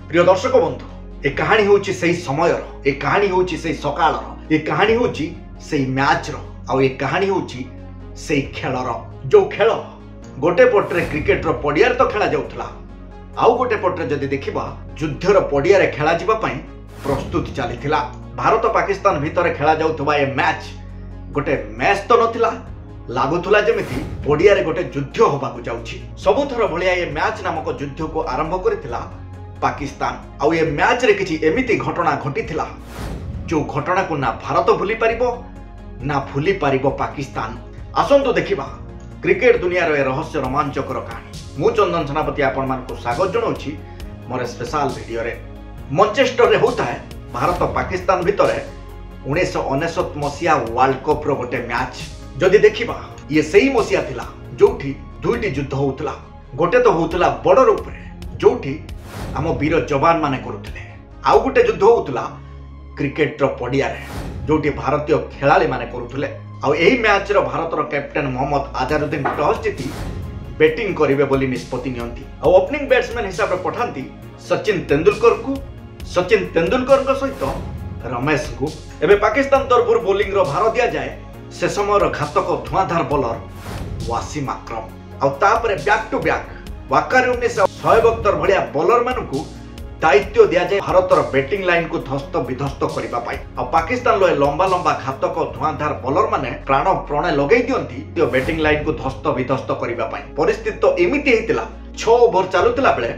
प्रिय दर्शक बंधु ए कहानी होची सही समय ए कहानी होची सही सकाळ ए कहानी होची सही मैच रो ए कहानी होची सही खेलर जो खेल गोटे पटरे क्रिकेट रो पडियार तो खेला जाउथला आउ गोटे पटरे जदि देखिबा युद्धर पडियारे खेला जिबा पई प्रस्तुति चलीथिला। भारत पाकिस्तान भितर खेला जाउथबा ए मैच गोटे मैच तो नथिला, लागुथुला जेमिति पडियारे गोटे युद्ध होबाकू जाउछि। सबुथर भलिया ए मैच नामक युद्ध को आरंभ करिथिला पाकिस्तान। आउ ए मैच रे किछि एमिति घटना घटिथिला जो घटना को ना भारत भूली पारिबो ना भूली पारिबो पाकिस्तान। आसंतु देखिबा क्रिकेट दुनिया रो ए रहस्य रोमांचकर कहानी। मु चंदन सेनापति आपण मान को स्वागत जणाउछि मोर स्पेशल वीडियो रे। मैनचेस्टर रे होता है भारत पाकिस्तान भितर 1999 मसिया वर्ल्ड कप रो गोटे मैच। जदि देखिबा ये सही मसिया थिला जोठी दुईटी युद्ध होउतला। गोटे तो होउतला बड़ रूप रे जोठी आम वीर जवान माने करुथिले, आउ गोटे युद्ध होउतला क्रिकेट रो पडिया रे जोठी भारतीय खेलाड़ी माने करुथिले। आउ एही मैच रो भारत रो कैप्टन मोहम्मद अजहरुद्दीन टॉस जीति बैटिंग करिवे बोली निष्पत्ति नियंती। आउ ओपनिंग बैट्समैन हिसाब रे पठांती सचिन तेंदुलकर को। सचिन तेंदुलकर को सहित रमेश को। एबे पाकिस्तान तरफुर बॉलिंग रो भार दिया जाए से समय रो घातक धुआंधार बॉलर वासिम अकरम। आउ तापरे बैक टू बैक वाकार 1900 बक्तर भलिया बॉलर मानकू दायित्व दिया जाए भारत बैटिंग लाइन को ध्वस्त विध्वस्त करबा पाई। आ पाकिस्तान लो लंबा लंबा घातक धुआंधार बॉलर माने प्राण प्रण लगेई दियंती तो बैटिंग लाइन को ध्वस्त विध्वस्त करबा पाई। परिस्थिति तो एमिति हेतिला 6 ओवर चालुतिला बेले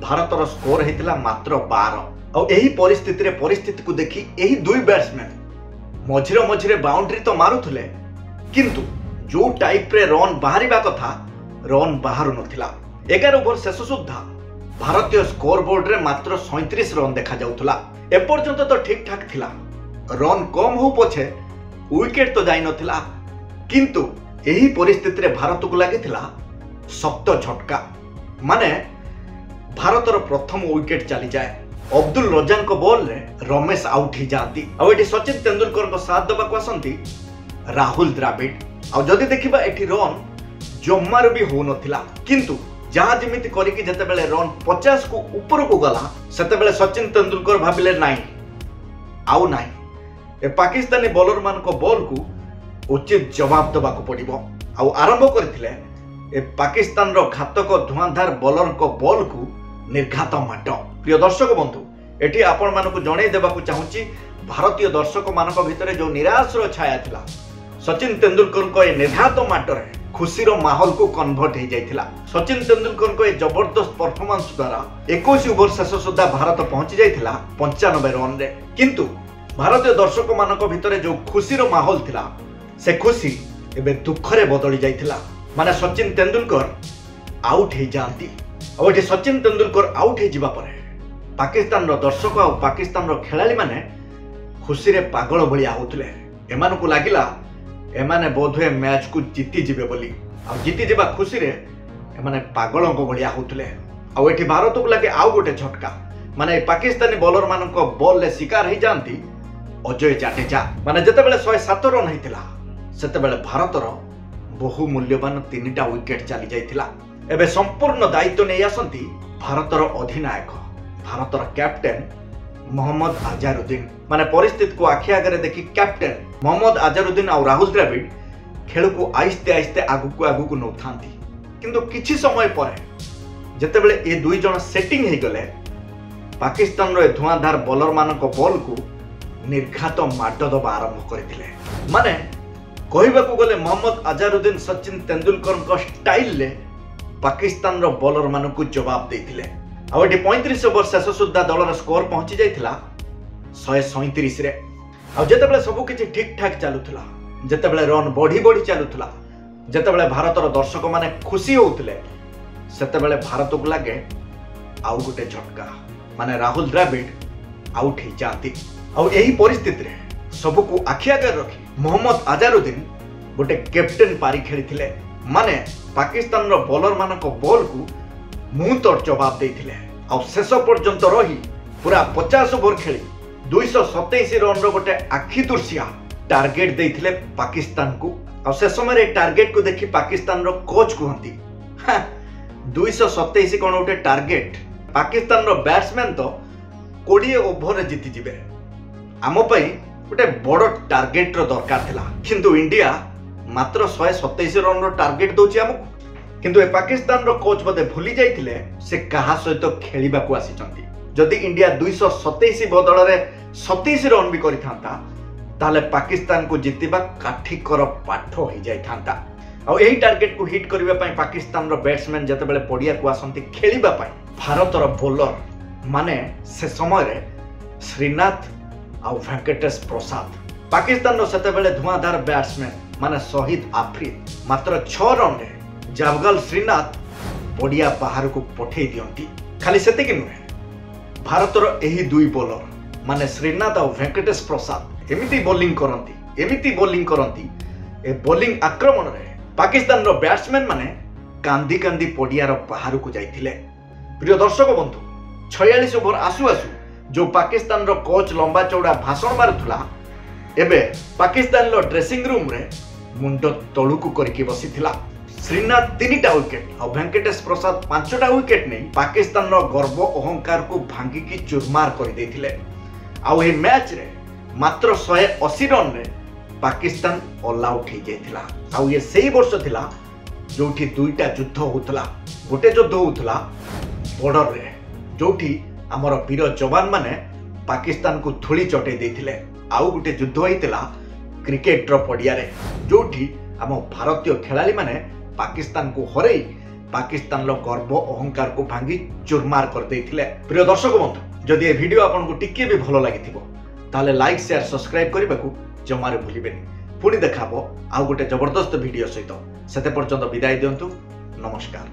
भारत रो स्कोर हेतिला मात्र 12। आ एही परिस्थिति को देखि एही दुई बैट्समैन मझिरे मझिरे बाउंड्री तो मारुथले किंतु जो टाइप रे रन बाहरिबा कथा रन बाहरु नथिला। 11 ओवर शेष सुद्धा भारतीय स्कोर बोर्ड रे मात्र 37 रन देखा जाउथला। एपर्यंत तो ठीक ठाक थिला, रन कम हो पछे विकेट तो जाई नथिला किंतु एही परिस्थिति रे भारत को लागिथिला शक्त झटका। माने भारत रो प्रथम विकेट चली जाए अब्दुल रजान को बॉल रे रमेश आउट ही जाती। आ एठी सचिन तेंदुलकर को साथ देबा को आसंती राहुल द्रविड़। आ जदि देखिबा एठी रन जम्मार भी हो नथिला किंतु जहाँ जमिति करिकि जते बेले रन 50 को ऊपर को गला सेते बेले सचिन तेंदुलकर भाबिले नाही आउ नाही ए पाकिस्तानी बॉलर मान को बॉल को उचित जवाब देबा को पड़िबो। आउ आरंभ करथिले ए पाकिस्तान रो घातक धुआंधार बॉलर को बॉल को निर्घात माट। प्रिय दर्शक बंधु एठी आपण मान को जणै देबा को चाहूची भारतीय दर्शक मान को भितरे जो निराश रो छाया थिला सचिन तेंदुलकर को ए निर्घात माट रे खुशी रो माहौल को कन्वर्ट हो जाइथिला। सचिन तेंदुलकर को ए जबरदस्त परफॉर्मेंस द्वारा 21 ओवर शेष सुद्धा भारत पहुंची जाइथिला 95 रन रे। किंतु भारतीय दर्शक मानक भितरे जो खुशी रो माहौल थिला से खुशी एबे दुख रे बदली जाइथिला। माने सचिन तेंदुलकर आउट हो जांती। आ एठी सचिन तेंदुलकर आउट हो जिबा परे पाकिस्तान रो दर्शक आ पाकिस्तान रो खेलाड़ी माने खुशी रे पागल भलिया होतले। एमान को लागिला एमाने बोधवे मैच को जीति जिबे बोली। आ जीति जिबा खुशी रे एमाने पागलों को भलिया होतले। आ एठी भारत को लागे आउ गोटे झटका माने पाकिस्तानी बॉलर मान को बॉल ले शिकार हो जांती अजय जाडेजा। माने जते बेले 107 रन हेतिला सेते बेले भारत रो बहु मूल्यवान 3टा विकेट चली जाइथिला। एबे संपूर्ण दायित्व नै आसंती भारत रो अधिनायक भारत रो कैप्टन मोहम्मद अजहरुद्दीन। माने परिस्थिति को आखि आगे देखि कैप्टन मोहम्मद अजहरुद्दीन और राहुल द्रविड़ खेल को आइस्ते आइस्ते आगु को नौथांती किंतु किछि समय परे जेतेबेले ए दुई जण सेटिंग हे गले पाकिस्तान रो धुआंधार बॉलर मान को बॉल को निर्घात माड दबा आरंभ करथिले। माने कहबा को गले मोहम्मद अजहरुद्दीन सचिन तेंदुलकर को स्टाइल ले पाकिस्तान रो बॉलर मान को जवाब देथिले। आ एठी 35 ओवर शेष सुद्धा दलर स्कोर पहुंची जाइथिला 137 रे। आ जेतेबेले सब किछि ठीक ठाक चालुथिला जेतेबेले रन बढ़ी बढ़ी चालुथिला जेतेबेले भारत रो दर्शक माने खुशी होउथिले सेतेबेले भारत को लागे आउ गोटे झटका माने राहुल द्रविड़ आउट ही जाती। आ एही परिस्थिति रे सब को आखि आगे रखी मोहम्मद अजहरुद्दीन गोटे कैप्टन पारी खेलिथिले। माने पाकिस्तान रो बॉलर मान को बॉल को मुंह तोड़ जवाब देथिले। आ शेष पर्यंत रही पूरा 50 ओवर खेली 227 रन रो गोटे आखि दुर्सिया टार्गेट देथिले पाकिस्तान को। आ से समय टार्गेट को देखि पाकिस्तान रो कोच कहंती 227 कोन गोटे टार्गेट पाकिस्तान रो बैट्समैन तो 20 ओवर जीति जिबे आम पई गोटे बड़ टार्गेट रो दरकार थिला किंतु इंडिया मात्र 127 रन रो टार्गेट दोची हमकु किंतु ए पाकिस्तान रो कोच बदे भूली जाइथिले से कहा सहित खेलिबा को आसीचंती जदि इंडिया 227 बदल रे 27 रन भी करिथांता ताले पाकिस्तान को जितिबा काठीकर पाठ हो जाई थांता आ एही टार्गेट को हिट करिबा पई पाकिस्तान रो बैट्समैन जते बेले पडिया को आसंती खेलिबा पई भारत रो बॉलर माने से समय रे श्रीनाथ आ वेंकटेश प्रसाद पाकिस्तान रो सेते बेले धुआंधार बैट्समैन माने शहीद आफरीद मात्र 6 रन रे जावगल श्रीनाथ पडिया बाहर को पठे दियंती खाली सेते कि नुहे भारत रो एही दुई बॉलर माने श्रीनाथ और वेंकटेश प्रसाद एमिति बॉलिंग करंती ए बॉलिंग आक्रमण रे पाकिस्तान रो बैट्समैन माने कांदी कांदी पडिया रो बाहर को जाइथिले। प्रिय दर्शक बंधु 46 ओवर आसु आसु जो पाकिस्तान रो कोच लंबा चौड़ा भाषण मारुथला एबे पाकिस्तान रो ड्रेसिंग रूम रे मुंड तळुकु करके बसिथिला। श्रीनाथ 3टा विकेट और वेंकटेश प्रसाद 5टा विकेट नहीं पाकिस्तान रो गर्व अहंकार को भांगी की चुरमार कर देथिले। आउ ए मैच रे मात्र 180 रन रे पाकिस्तान ऑल आउट हो जाइथिला। आउ ये सही वर्ष थिला जोठी दुईटा युद्ध होतला गोटे युद्ध होतला बॉर्डर रे जोठी हमर वीर जवान माने पाकिस्तान को थोड़ी चटे देथिले। आउ गोटे युद्ध होइतिला क्रिकेट रो पडिया रे जोठी हम भारतीय खिलाड़ी माने पाकिस्तान को हरई पाकिस्तान रो गर्व अहंकार को भांगी चुरमार कर देथिले। प्रिय दर्शक बंधु जदि ए वीडियो आपन को टिके भी भलो लागिथिबो ताले लाइक शेयर सब्सक्राइब करबा को जमारे भूलिबेनी। पुणी देखाबो आउ गोटे जबरदस्त वीडियो सहित सेते पर्यंत विदाय दियंतु। नमस्कार।